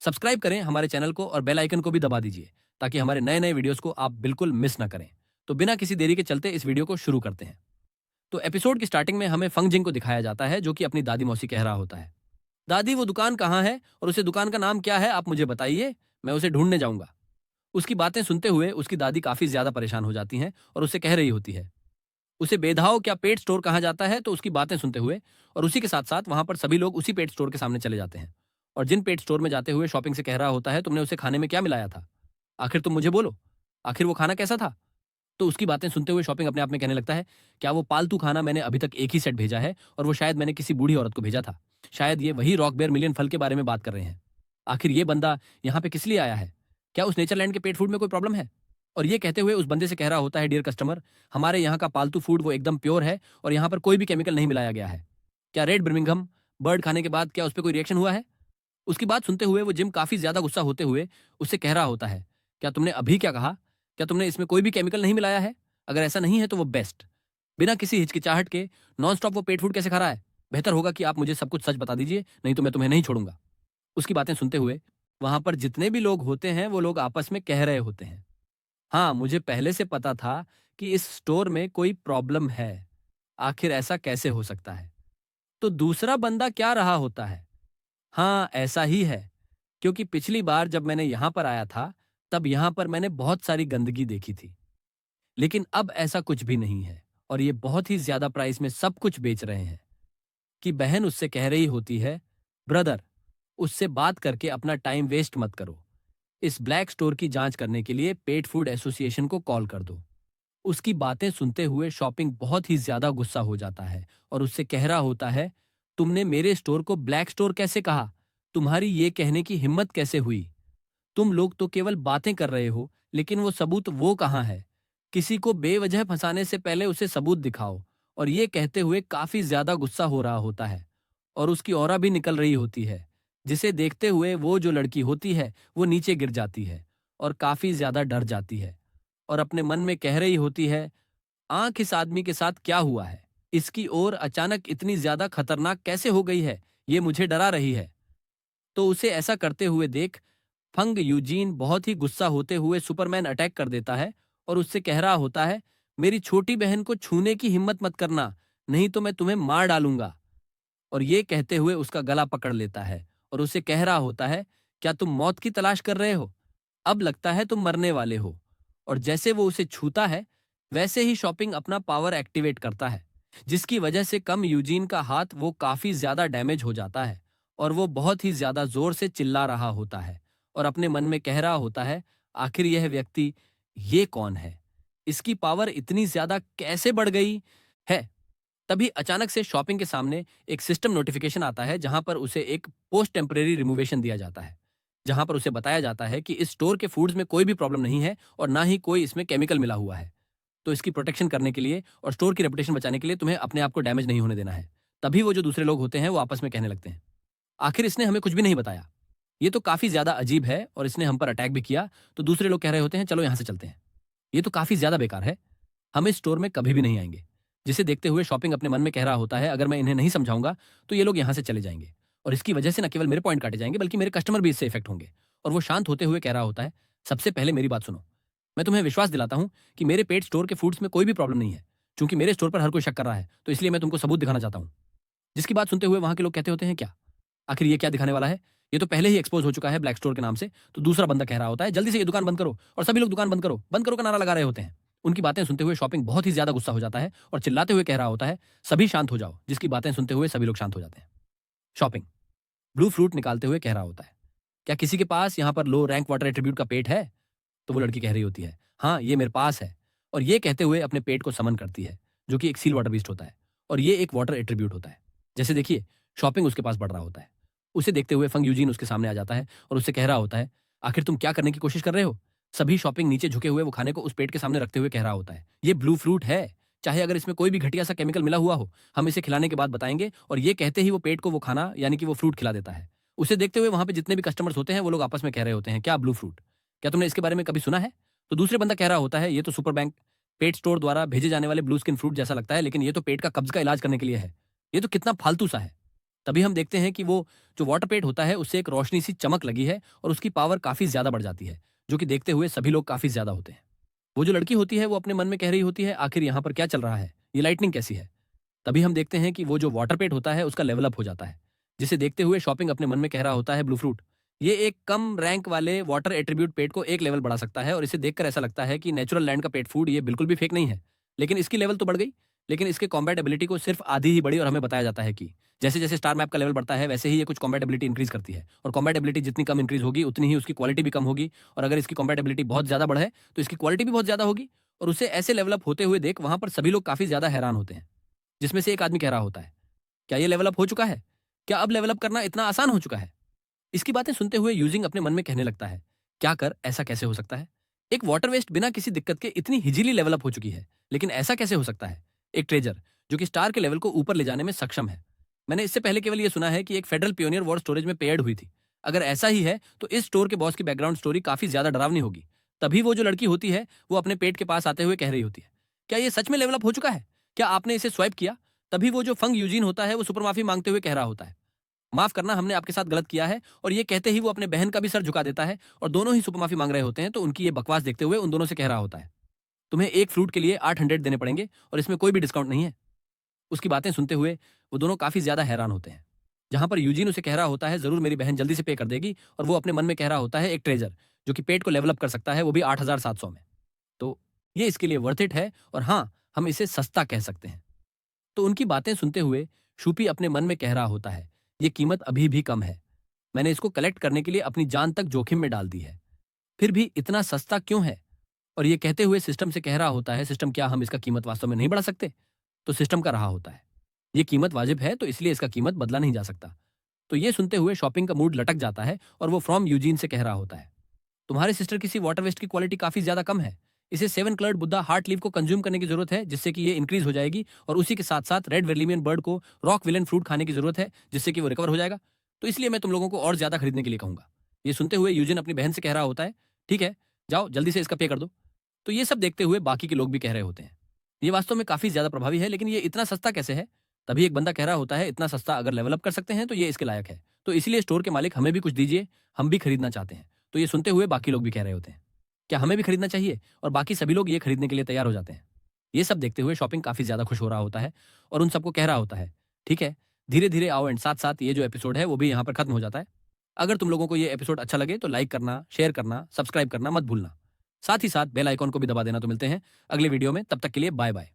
Subscribe करें हमारे channel को और बेल आइकन को भी दबा दीजिए ताकि हमारे नए नए वीडियोस को आप बिल्कुल मिस ना करें। तो बिना किसी देरी के चलते इस वीडियो को शुरू करते हैं। तो एपिसोड की स्टार्टिंग में हमें फंग जिंग को दिखाया जाता है जो कि अपनी दादी मौसी कह रहा होता है, दादी वो दुकान कहाँ है और उसे दुकान का नाम क्या है आप मुझे बताइए, मैं उसे ढूंढने जाऊंगा। उसकी बातें सुनते हुए उसकी दादी काफी ज्यादा परेशान हो जाती हैं और उससे कह रही होती है, उसे बेधाओ क्या पेट स्टोर कहा जाता है। तो उसकी बातें सुनते हुए और उसी के साथ साथ वहां पर सभी लोग उसी पेट स्टोर के सामने चले जाते हैं और जिन पेट स्टोर में जाते हुए शॉपिंग से कह रहा होता है, तुमने उसे खाने में क्या मिलाया था, आखिर तुम मुझे बोलो, आखिर वो खाना कैसा था। तो उसकी बातें सुनते हुए शॉपिंग अपने आप में कहने लगता है, क्या वो पालतू खाना मैंने अभी तक एक ही सेट भेजा है और वो शायद मैंने किसी बूढ़ी औरत को भेजा था। शायद ये वही रॉक बेयर मिलियन फल के बारे में बात कर रहे हैं। आखिर ये बंदा यहाँ पे किस लिए आया है, क्या उस नेचरलैंड के पेट फूड में कोई प्रॉब्लम है। और ये कहते हुए उस बंदे से कह रहा होता है, डियर कस्टमर, हमारे यहाँ का पालतू फूड वो एकदम प्योर है और यहाँ पर कोई भी केमिकल नहीं मिलाया गया है। क्या रेड बर्मिंघम बर्ड खाने के बाद क्या उस पर कोई रिएक्शन हुआ है। उसकी बात सुनते हुए वो जिम काफी ज्यादा गुस्सा होते हुए उससे कह रहा होता है, क्या तुमने अभी क्या कहा, क्या तुमने इसमें कोई भी केमिकल नहीं मिलाया है। अगर ऐसा नहीं है तो वो बेस्ट, बिना किसी हिचकिचाहट के नॉन स्टॉप वो पेट फूड कैसे खा रहा है। बेहतर होगा कि आप मुझे सब कुछ सच बता दीजिए, नहीं तो मैं तुम्हें नहीं छोड़ूंगा। उसकी बातें सुनते हुए वहां पर जितने भी लोग होते हैं वो लोग आपस में कह रहे होते हैं, हाँ मुझे पहले से पता था कि इस स्टोर में कोई प्रॉब्लम है, आखिर ऐसा कैसे हो सकता है। तो दूसरा बंदा क्या रहा होता है, हाँ ऐसा ही है, क्योंकि पिछली बार जब मैंने यहां पर आया था तब यहां पर मैंने बहुत सारी गंदगी देखी थी, लेकिन अब ऐसा कुछ भी नहीं है और ये बहुत ही ज्यादा प्राइस में सब कुछ बेच रहे हैं। कि बहन उससे कह रही होती है, ब्रदर उससे बात करके अपना टाइम वेस्ट मत करो, इस ब्लैक स्टोर की जांच करने के लिए पेट फूड एसोसिएशन को कॉल कर दो। उसकी बातें सुनते हुए शॉपिंग बहुत ही ज्यादा गुस्सा हो जाता है और उससे कह रहा होता है, तुमने मेरे स्टोर को ब्लैक स्टोर कैसे कहा, तुम्हारी ये कहने की हिम्मत कैसे हुई। तुम लोग तो केवल बातें कर रहे हो, लेकिन वो सबूत वो कहाँ है। किसी को बेवजह फंसाने से पहले उसे सबूत दिखाओ। और ये कहते हुए काफी ज्यादा गुस्सा हो रहा होता है और उसकी ऑरा भी निकल रही होती है, जिसे देखते हुए वो जो लड़की होती है वो नीचे गिर जाती है और काफी ज्यादा डर जाती है और अपने मन में कह रही होती है, आंख इस आदमी के साथ क्या हुआ है, इसकी ओर अचानक इतनी ज्यादा खतरनाक कैसे हो गई है, ये मुझे डरा रही है। तो उसे ऐसा करते हुए देख फंग यूजीन बहुत ही गुस्सा होते हुए सुपरमैन अटैक कर देता है और उससे कह रहा होता है, मेरी छोटी बहन को छूने की हिम्मत मत करना, नहीं तो मैं तुम्हें मार डालूंगा। और ये कहते हुए उसका गला पकड़ लेता है और उसे कह रहा होता है, क्या तुम मौत की तलाश कर रहे हो, अब लगता है तुम मरने वाले हो। और जैसे वो उसे छूता है वैसे ही शॉपिंग अपना पावर एक्टिवेट करता है, जिसकी वजह से कम यूजीन का हाथ वो काफी ज्यादा डैमेज हो जाता है और वो बहुत ही ज्यादा जोर से चिल्ला रहा होता है और अपने मन में कह रहा होता है, आखिर यह व्यक्ति ये कौन है, इसकी पावर इतनी ज्यादा कैसे बढ़ गई है। तभी अचानक से शॉपिंग के सामने एक सिस्टम नोटिफिकेशन आता है जहां पर उसे एक पोस्ट टेम्परेरी रिमूवेशन दिया जाता है, जहां पर उसे बताया जाता है कि इस स्टोर के फूड्स में कोई भी प्रॉब्लम नहीं है और ना ही कोई इसमें केमिकल मिला हुआ है। तो इसकी प्रोटेक्शन करने के लिए और स्टोर की रेपुटेशन बचाने के लिए तुम्हें अपने आप को डैमेज नहीं होने देना है। तभी वो जो दूसरे लोग होते हैं वो आपस में कहने लगते हैं, आखिर इसने हमें कुछ भी नहीं बताया, ये तो काफी ज्यादा अजीब है और इसने हम पर अटैक भी किया। तो दूसरे लोग कह रहे होते हैं, चलो यहां से चलते हैं, ये तो काफी ज्यादा बेकार है, हम इस स्टोर में कभी भी नहीं आएंगे। जिसे देखते हुए शॉपिंग अपने मन में कह रहा होता है, अगर मैं इन्हें नहीं समझाऊंगा तो ये लोग यहां से चले जाएंगे और इसकी वजह से न केवल मेरे पॉइंट काटे जाएंगे बल्कि मेरे कस्टमर भी इससे इफेक्ट होंगे। और वो शांत होते हुए कह रहा होता है, सबसे पहले मेरी बात सुनो, मैं तुम्हें विश्वास दिलाता हूं कि मेरे पेट स्टोर के फूड्स में कोई भी प्रॉब्लम नहीं है। क्योंकि मेरे स्टोर पर हर कोई शक कर रहा है तो इसलिए मैं तुमको सबूत दिखाना चाहता हूं। जिसकी बात सुनते हुए वहां के लोग कहते होते हैं, क्या, आखिर ये क्या दिखाने वाला है, ये तो पहले ही एक्सपोज हो चुका है ब्लैक स्टोर के नाम से। तो दूसरा बंदा कह रहा होता है, जल्दी से ये दुकान बंद करो। और सभी लोग दुकान बंद करो का नारा लगा रहे होते हैं। उनकी बातें सुनते हुए शॉपिंग बहुत ही ज्यादा गुस्सा हो जाता है और चिल्लाते हुए कह रहा होता है, सभी शांत हो जाओ। जिसकी बातें सुनते हुए सभी लोग शांत हो जाते हैं। शॉपिंग ब्लू फ्रूट निकालते हुए कह रहा होता है, क्या किसी के पास यहाँ पर लो रैंक वाटर एट्रीब्यूट का पेट है। तो वो लड़की कह रही होती है, हाँ ये मेरे पास है। और ये कहते हुए अपने पेट को समन करती है, जो कि एक सील वाटर बीस्ट होता है और ये एक वाटर एट्रीब्यूट होता है। जैसे देखिए शॉपिंग उसके पास बढ़ रहा होता है। उसे देखते हुए फंग यूजीन उसके सामने आ जाता है और उससे कह रहा होता है, आखिर तुम क्या करने की कोशिश कर रहे हो। सभी शॉपिंग नीचे झुके हुए वो खाने को उस पेट के सामने रखते हुए कह रहा होता है, ये ब्लू फ्रूट है, चाहे अगर इसमें कोई भी घटिया सा केमिकल मिला हुआ हो, हम इसे खिलाने के बाद बताएंगे। और ये कहते ही वो पेट को वो खाना यानी कि वो फ्रूट खिला देता है। उसे देखते हुए वहां पे जितने भी कस्टमर्स होते हैं वो लोग आपस में कह रहे होते हैं, क्या ब्लू फ्रूट, क्या तुमने इसके बारे में कभी सुना है। तो दूसरे बंदा कह रहा होता है, ये तो सुपर बैंक पेट स्टोर द्वारा भेजे जाने वाले ब्लू स्किन फ्रूट जैसा लगता है, लेकिन ये तो पेट का कब्ज का इलाज करने के लिए है, ये तो कितना फालतू सा है। तभी हम देखते हैं कि वो जो वाटर पेट होता है उससे एक रोशनी सी चमक लगी है और उसकी पावर काफ़ी ज़्यादा बढ़ जाती है, जो कि देखते हुए सभी लोग काफ़ी ज़्यादा होते हैं। वो जो लड़की होती है वो अपने मन में कह रही होती है, आखिर यहाँ पर क्या चल रहा है? ये लाइटनिंग कैसी है? तभी हम देखते हैं कि वो जो वाटर पेट होता है उसका लेवल अप हो जाता है, जिसे देखते हुए शॉपिंग अपने मन में कह रहा होता है ब्लू फ्रूट। ये एक कम रैंक वाले वाटर एट्रीब्यूट पेट को एक लेवल बढ़ा सकता है और इसे देखकर ऐसा लगता है कि नेचुरल लैंड का पेट फूड ये बिल्कुल भी फेक नहीं है। लेकिन इसकी लेवल तो बढ़ गई, लेकिन इसके कॉम्बैट एबिलिटी को सिर्फ आधी ही बढ़ी और हमें बताया जाता है कि जैसे जैसे स्टार मैप का लेवल बढ़ता है वैसे ही ये कुछ कॉम्बैट एबिलिटी इंक्रीज करती है और कॉम्बैट एबिलिटी जितनी कम इंक्रीज होगी उतनी ही उसकी क्वालिटी भी कम होगी और अगर इसकी कॉम्बैट एबिलिटी बहुत ज़्यादा बढ़े तो इसकी क्वालिटी भी बहुत ज़्यादा होगी और उसे ऐसे लेवल अप होते हुए देख वहाँ पर सभी लोग काफ़ी ज़्यादा हैरान होते हैं, जिसमें से एक आदमी कह रहा होता है, क्या ये लेवल अप हो चुका है? क्या अब लेवल अप करना इतना आसान हो चुका है? इसकी बातें सुनते हुए यूजिंग अपने मन में कहने लगता है, क्या कर ऐसा कैसे हो सकता है? एक वाटर वेस्ट बिना किसी दिक्कत के इतनी हिजीली लेवल अप हो चुकी है, लेकिन ऐसा कैसे हो सकता है? एक ट्रेजर जो कि स्टार के लेवल को ऊपर ले जाने में सक्षम है। मैंने इससे पहले केवल ये सुना है कि एक फेडरल पियोनियर वॉर स्टोरेज में पेयर्ड हुई थी। अगर ऐसा ही है तो इस स्टोर के बॉस की बैकग्राउंड स्टोरी काफी ज्यादा डरावनी होगी। तभी वो जो लड़की होती है वो अपने पेट के पास आते हुए कह रही होती है, क्या ये सच में लेवल अप हो चुका है? क्या आपने इसे स्वाइप किया? तभी वो जो फंग यूजीन होता है वो सुपर माफी मांगते हुए कह रहा होता है, माफ करना, हमने आपके साथ गलत किया है। और ये कहते ही वो अपने बहन का भी सर झुका देता है और दोनों ही सुपर माफी मांग रहे होते हैं तो उनकी ये बकवास देखते हुए उन दोनों से कह रहा होता है, तुम्हें एक फ्रूट के लिए 800 देने पड़ेंगे और इसमें कोई भी डिस्काउंट नहीं है। उसकी बातें सुनते हुए वो दोनों काफी ज्यादा हैरान होते हैं, जहां पर यूजीन उसे कह रहा होता है जरूर मेरी बहन जल्दी से पे कर देगी और वो अपने मन में कह रहा होता है एक ट्रेजर जो कि पेट को लेवल अप कर सकता है वो भी 8700 में, तो ये इसके लिए वर्थ इट है और हाँ, हम इसे सस्ता कह सकते हैं। तो उनकी बातें सुनते हुए शूपी अपने मन में कह रहा होता है, ये कीमत अभी भी कम है, मैंने इसको कलेक्ट करने के लिए अपनी जान तक जोखिम में डाल दी है, फिर भी इतना सस्ता क्यों है? और ये कहते हुए सिस्टम से कह रहा होता है, सिस्टम क्या हम इसका कीमत वास्तव में नहीं बढ़ा सकते? तो सिस्टम का रहा होता है, ये कीमत वाजिब है तो इसलिए इसका कीमत बदला नहीं जा सकता। तो ये सुनते हुए शॉपिंग का मूड लटक जाता है और वो फ्रॉम यूजीन से कह रहा होता है, तुम्हारे सिस्टर किसी वाटर वेस्ट की क्वालिटी काफी ज्यादा कम है, इसे 7 कलर्ड बुद्धा हार्ट लीव को कंज्यूम करने की जरूरत है जिससे कि ये इंक्रीज हो जाएगी और उसी के साथ साथ रेड वेर्लिमियन बर्ड को रॉक विलन फ्रूट खाने की जरूरत है जिससे कि वो रिकवर हो जाएगा। तो इसलिए मैं तुम लोगों को और ज्यादा खरीदने के लिए कहूंगा। ये सुनते हुए यूजिन अपनी बहन से कह रहा होता है, ठीक है, जाओ जल्दी से इसका पे कर दो। तो ये सब देखते हुए बाकी के लोग भी कह रहे होते हैं, ये वास्तव में काफी ज्यादा प्रभावी है, लेकिन ये इतना सस्ता कैसे है? तभी एक बंदा कह रहा होता है, इतना सस्ता अगर लेवल अप कर सकते हैं तो ये इसके लायक है, तो इसलिए स्टोर के मालिक हमें भी कुछ दीजिए, हम भी खरीदना चाहते हैं। तो ये सुनते हुए बाकी लोग भी कह रहे होते हैं, क्या हमें भी खरीदना चाहिए? और बाकी सभी लोग ये खरीदने के लिए तैयार हो जाते हैं। ये सब देखते हुए शॉपिंग काफ़ी ज़्यादा खुश हो रहा होता है और उन सबको कह रहा होता है, ठीक है, धीरे-धीरे आओ एंड साथ-साथ ये जो एपिसोड है वो भी यहाँ पर खत्म हो जाता है। अगर तुम लोगों को ये एपिसोड अच्छा लगे तो लाइक करना, शेयर करना, सब्सक्राइब करना मत भूलना। साथ ही साथ बेल आइकॉन को भी दबा देना। तो मिलते हैं अगले वीडियो में, तब तक के लिए बाय-बाय।